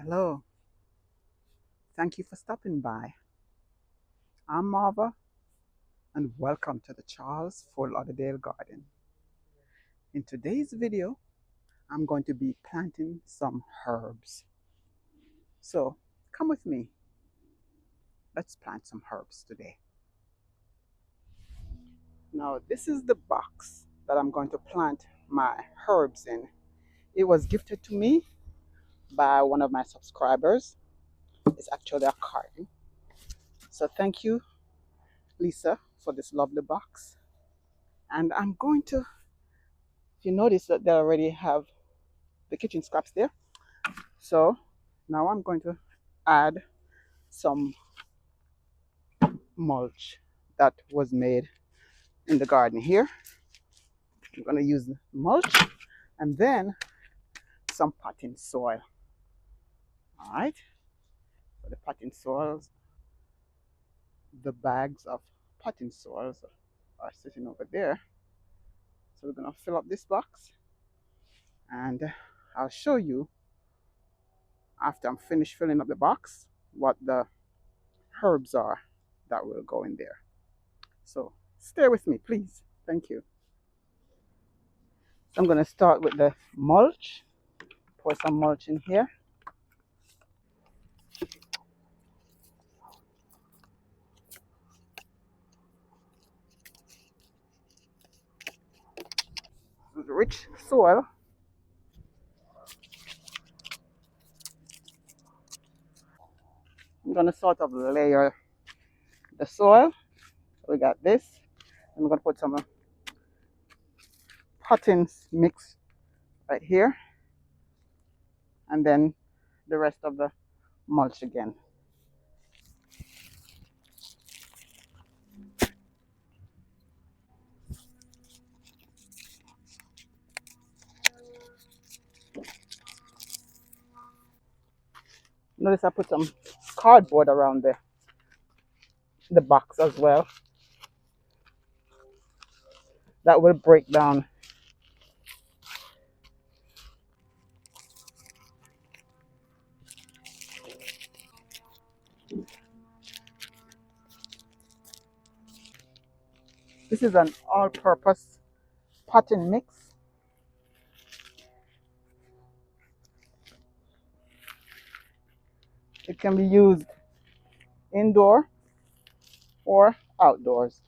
Hello, thank you for stopping by. I'm Marva, and welcome to the Charles Fort Lauderdale Garden. In today's video, I'm going to be planting some herbs. So come with me, let's plant some herbs today. Now, this is the box that I'm going to plant my herbs in. It was gifted to me by one of my subscribers. It's actually a carton. So thank you, Lisa, for this lovely box. And I'm going to, if you notice that they already have the kitchen scraps there. So now I'm going to add some mulch that was made in the garden here. I'm going to use mulch and then some potting soil. All right. So the potting soils, the bags of potting soils are sitting over there. So we're going to fill up this box and I'll show you after I'm finished filling up the box what the herbs are that will go in there. So stay with me, please. Thank you. So I'm going to start with the mulch. Pour some mulch in here. This is rich soil. I'm going to sort of layer the soil. We got this. I'm going to put some potting mix right here. And then the rest of the mulch again. Notice I put some cardboard around the box as well. That will break down. This is an all-purpose potting mix. It can be used indoor or outdoors.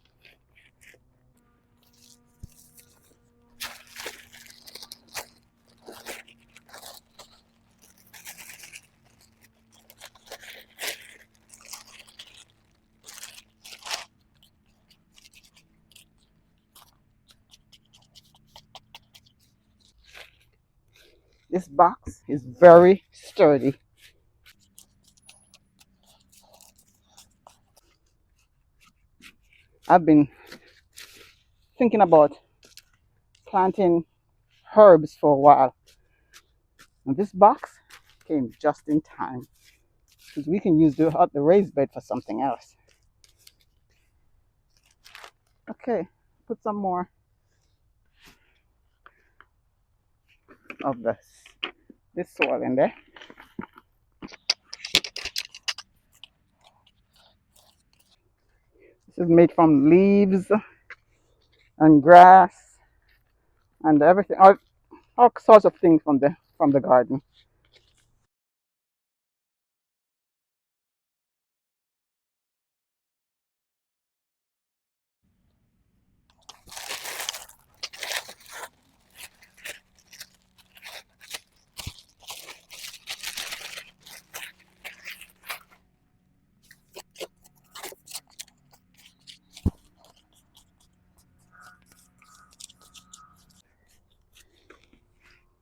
This box is very sturdy. I've been thinking about planting herbs for a while. And this box came just in time because we can use the raised bed for something else. Okay, put some more of this soil in there. This is made from leaves and grass and everything, all sorts of things from the garden.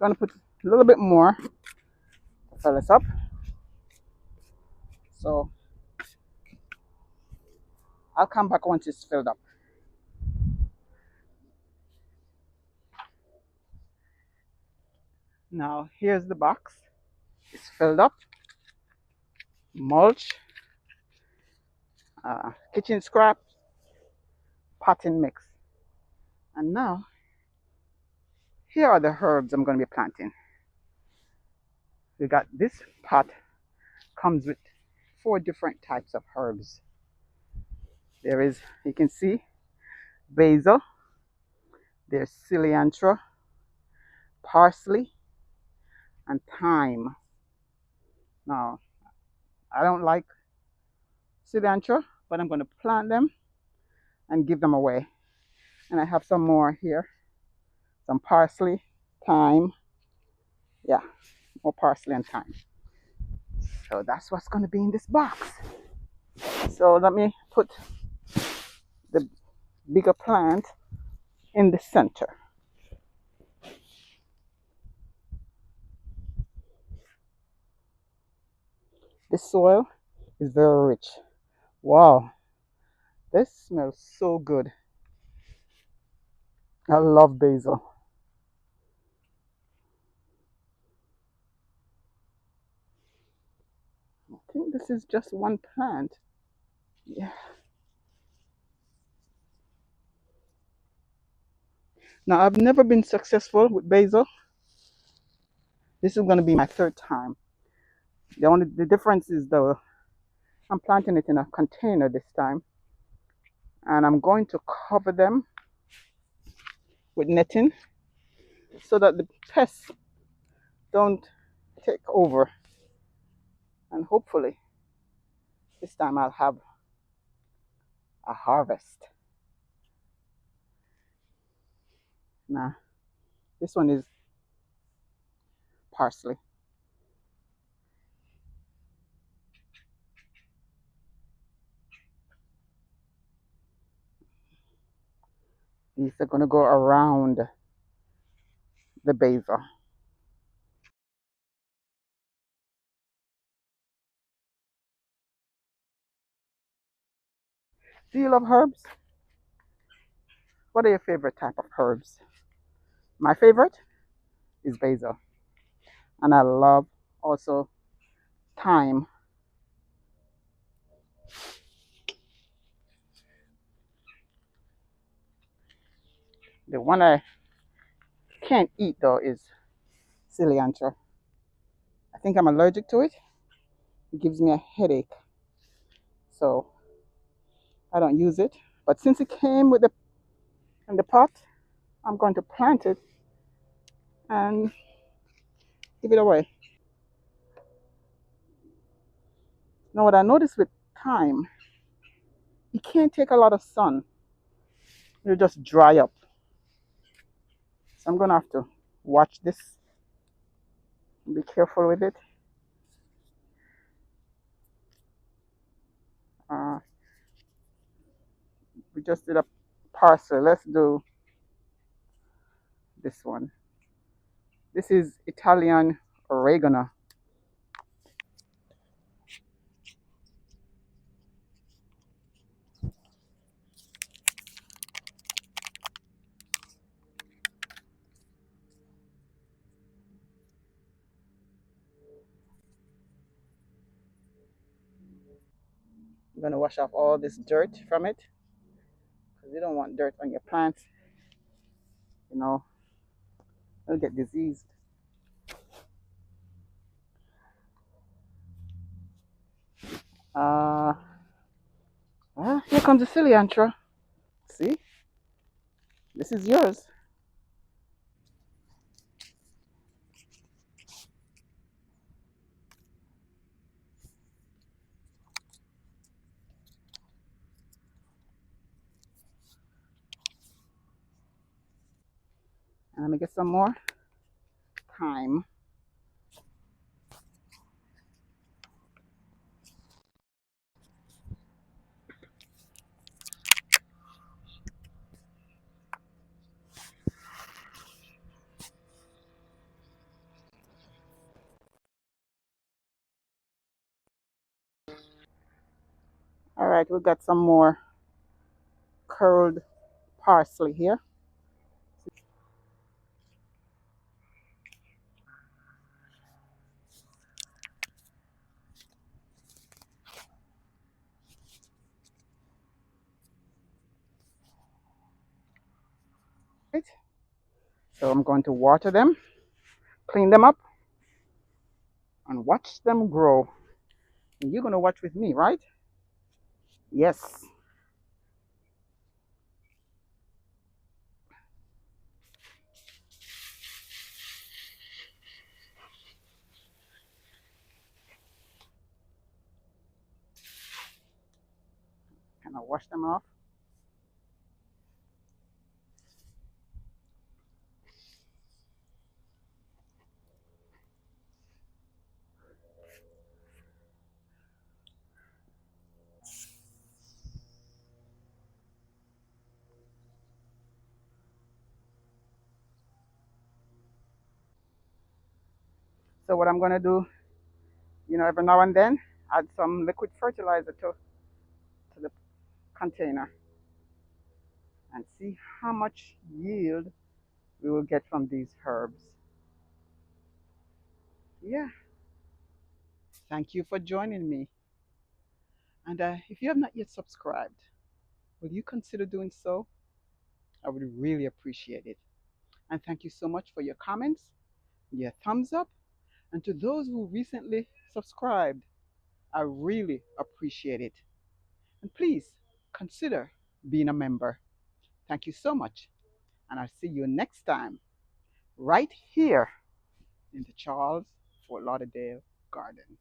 I'm gonna put a little bit more to fill this up. So I'll come back once it's filled up. Now here's the box. It's filled up. Mulch, kitchen scrap, potting mix. And now here are the herbs I'm going to be planting. We got this pot comes with 4 different types of herbs. There is, you can see, basil, there's cilantro, parsley, and thyme. Now, I don't like cilantro, but I'm going to plant them and give them away. And I have some more here, some parsley, thyme. Yeah, more parsley and thyme. So that's what's going to be in this box. So let me put the bigger plant in the center. This soil is very rich. Wow, this smells so good. I love basil. I think this is just one plant. Yeah. Now, I've never been successful with basil. This is going to be my 3rd time. The difference is though I'm planting it in a container this time, and I'm going to cover them with netting so that the pests don't take over, and hopefully this time I'll have a harvest. Now, this one is parsley. These are going to go around the basil. Do you love herbs? What are your favorite type of herbs? My favorite is basil, and I love also thyme. The one I can't eat though is cilantro. I think I'm allergic to it. It gives me a headache, so I don't use it. But since it came with the in the pot, I'm going to plant it and give it away. Now, what I noticed with thyme, you can't take a lot of sun. You just dry up. So I'm gonna have to watch this. Be careful with it. Uh, we just did a parsley. Let's do this one. This is Italian oregano. I'm gonna wash off all this dirt from it because you don't want dirt on your plants. You know, they'll get diseased. Uh, Here comes the cilantro. See, this is yours. And let me get some more thyme. All right, we got some more curled parsley here. Right. So I'm going to water them, clean them up, and watch them grow. And you're going to watch with me, right? Yes. Can I wash them off? So what I'm going to do, every now and then, add some liquid fertilizer to the container and see how much yield we will get from these herbs. Yeah. Thank you for joining me. And if you have not yet subscribed, will you consider doing so? I would really appreciate it. And thank you so much for your comments, your thumbs up, and to those who recently subscribed. I really appreciate it. And please consider being a member. Thank you so much. And I'll see you next time right here in the Charles Fort Lauderdale Garden.